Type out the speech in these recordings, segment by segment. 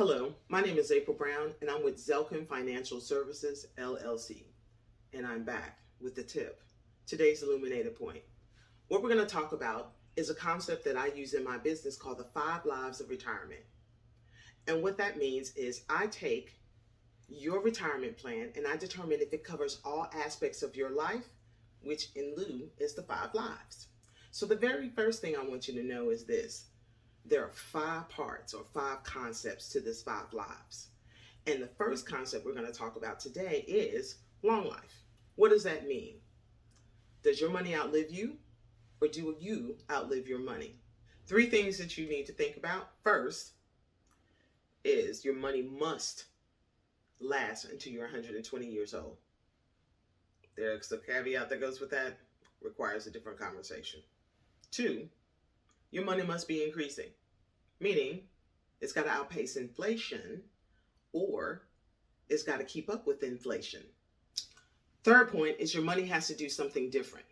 Hello, my name is April Brown, and I'm with Zelken Financial Services LLC, and I'm back with the tip. Today's illuminated point. What we're going to talk about is a concept that I use in my business called the 5 lives of retirement. And what that means is I take your retirement plan and I determine if it covers all aspects of your life, which in lieu is the 5 lives. So the very first thing I want you to know is this. There are 5 parts or 5 concepts to this 5 lives. And the first concept we're going to talk about today is long life. What does that mean? Does your money outlive you, or do you outlive your money? 3 things that you need to think about. First is your money must last until you're 120 years old. There's a caveat that goes with that. Requires a different conversation. 2, your money must be increasing, meaning it's got to outpace inflation or it's got to keep up with inflation. Third point is your money has to do something different.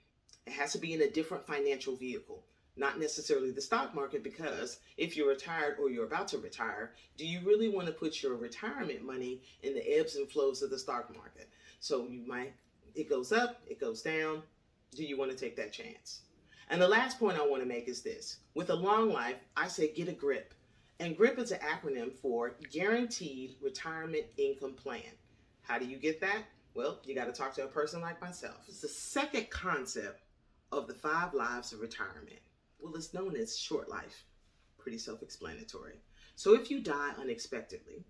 It has to be in a different financial vehicle, not necessarily the stock market, because if you're retired or you're about to retire, do you really want to put your retirement money in the ebbs and flows of the stock market? So it goes up, it goes down. Do you want to take that chance? And the last point I want to make is this. With a long life, I say get a GRIP. And GRIP is an acronym for Guaranteed Retirement Income Plan. How do you get that? Well, you got to talk to a person like myself. It's the second concept of the 5 lives of retirement. Well, it's known as short life. Pretty self-explanatory. So if you die unexpectedly,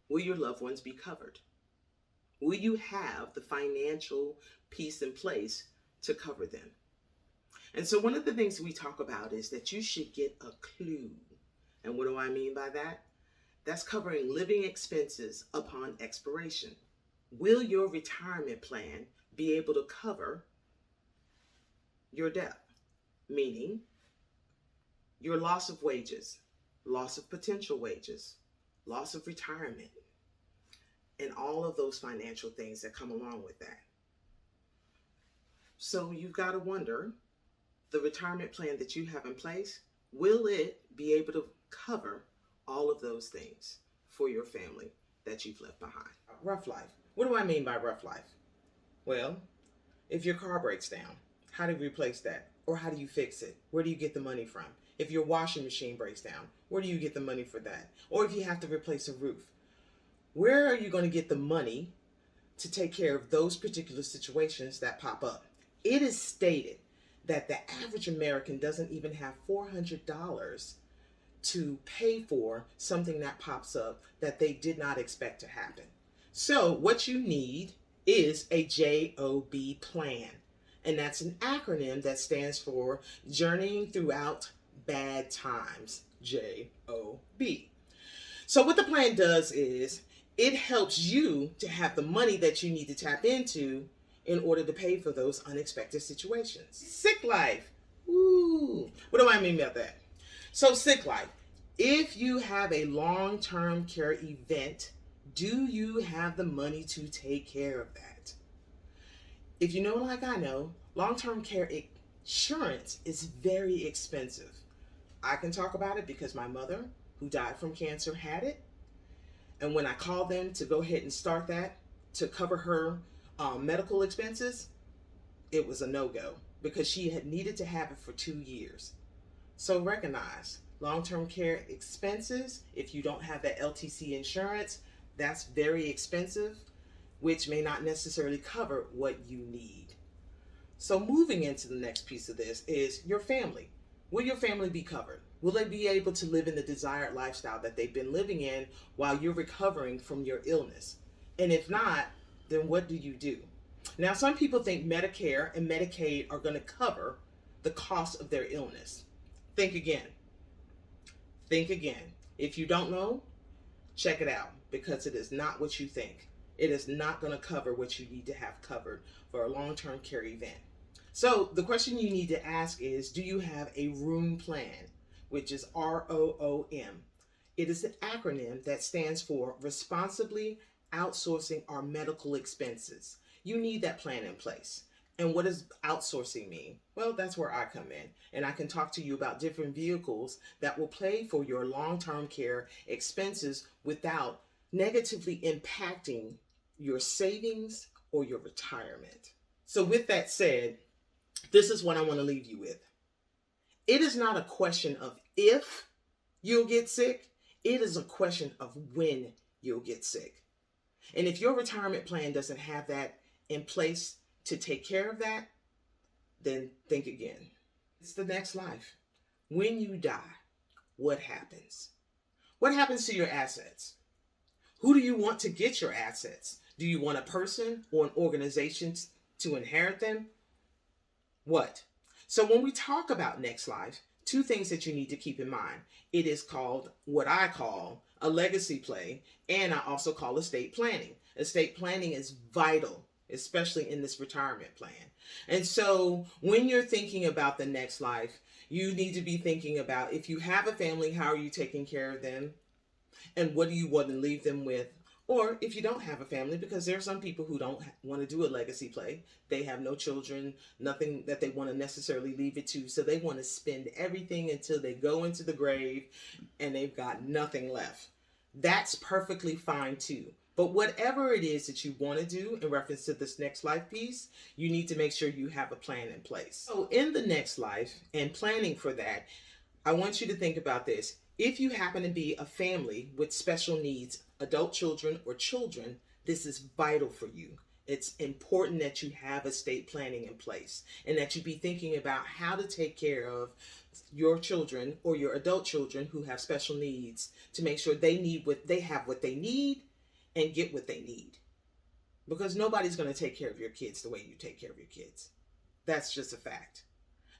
will your loved ones be covered? Will you have the financial piece in place to cover them? And so one of the things we talk about is that you should get a clue. And what do I mean by that? That's covering living expenses upon expiration. Will your retirement plan be able to cover your death? Meaning your loss of wages, loss of potential wages, loss of retirement, and all of those financial things that come along with that. So you've got to wonder, the retirement plan that you have in place, will it be able to cover all of those things for your family that you've left behind? Rough life. What do I mean by rough life? Well, if your car breaks down, how do you replace that? Or how do you fix it? Where do you get the money from? If your washing machine breaks down, where do you get the money for that? Or if you have to replace a roof, where are you going to get the money to take care of those particular situations that pop up? It is stated that the average American doesn't even have $400 to pay for something that pops up that they did not expect to happen. So what you need is a JOB plan. And that's an acronym that stands for Journeying Throughout Bad Times, JOB. So what the plan does is it helps you to have the money that you need to tap into in order to pay for those unexpected situations. Sick life. Ooh. What do I mean by that? So sick life. If you have a long-term care event, do you have the money to take care of that? If you know like I know, long-term care insurance is very expensive. I can talk about it because my mother, who died from cancer, had it. And when I called them to go ahead and start that to cover her medical expenses, it was a no-go because she had needed to have it for 2 years. So recognize long-term care expenses. If you don't have that LTC insurance, that's very expensive, which may not necessarily cover what you need. So moving into the next piece of this is your family. Will your family be covered? Will they be able to live in the desired lifestyle that they've been living in while you're recovering from your illness? And if not, then what do you do? Now, some people think Medicare and Medicaid are going to cover the cost of their illness. Think again. Think again. If you don't know, check it out, because it is not what you think. It is not going to cover what you need to have covered for a long-term care event. So the question you need to ask is, do you have a ROOM plan, which is ROOM? It is an acronym that stands for Responsibly Outsourcing Our Medical Expenses. You need that plan in place. And what does outsourcing mean? Well, that's where I come in, and I can talk to you about different vehicles that will pay for your long-term care expenses without negatively impacting your savings or your retirement. So with that said, this is what I want to leave you with. It is not a question of if you'll get sick, it is a question of when you'll get sick. And if your retirement plan doesn't have that in place to take care of that, then think again. It's the next life. When you die, what happens? What happens to your assets? Who do you want to get your assets? Do you want a person or an organization to inherit them? What? So when we talk about next life, two things that you need to keep in mind. It is called what I call a legacy play, and I also call estate planning. Estate planning is vital, especially in this retirement plan. And so when you're thinking about the next life, you need to be thinking about, if you have a family, how are you taking care of them? And what do you want to leave them with? Or if you don't have a family, because there are some people who don't want to do a legacy play. They have no children, nothing that they want to necessarily leave it to. So they want to spend everything until they go into the grave and they've got nothing left. That's perfectly fine too. But whatever it is that you want to do in reference to this next life piece, you need to make sure you have a plan in place. So in the next life and planning for that, I want you to think about this. If you happen to be a family with special needs, adult children or children, this is vital for you. It's important that you have estate planning in place and that you be thinking about how to take care of your children or your adult children who have special needs to make sure they have what they need and get what they need. Because nobody's going to take care of your kids the way you take care of your kids. That's just a fact.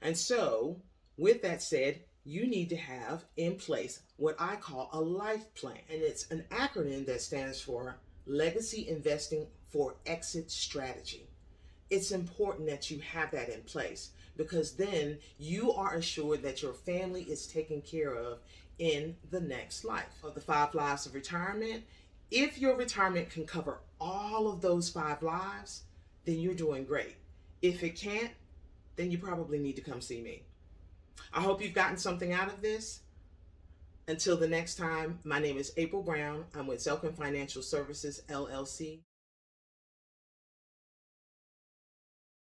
And so, with that said, you need to have in place what I call a life plan. And it's an acronym that stands for Legacy Investing for Exit Strategy. It's important that you have that in place because then you are assured that your family is taken care of in the next life. Of the 5 lives of retirement, if your retirement can cover all of those 5 lives, then you're doing great. If it can't, then you probably need to come see me. I hope you've gotten something out of this. Until the next time, my name is April Brown. I'm with Zelken Financial Services LLC.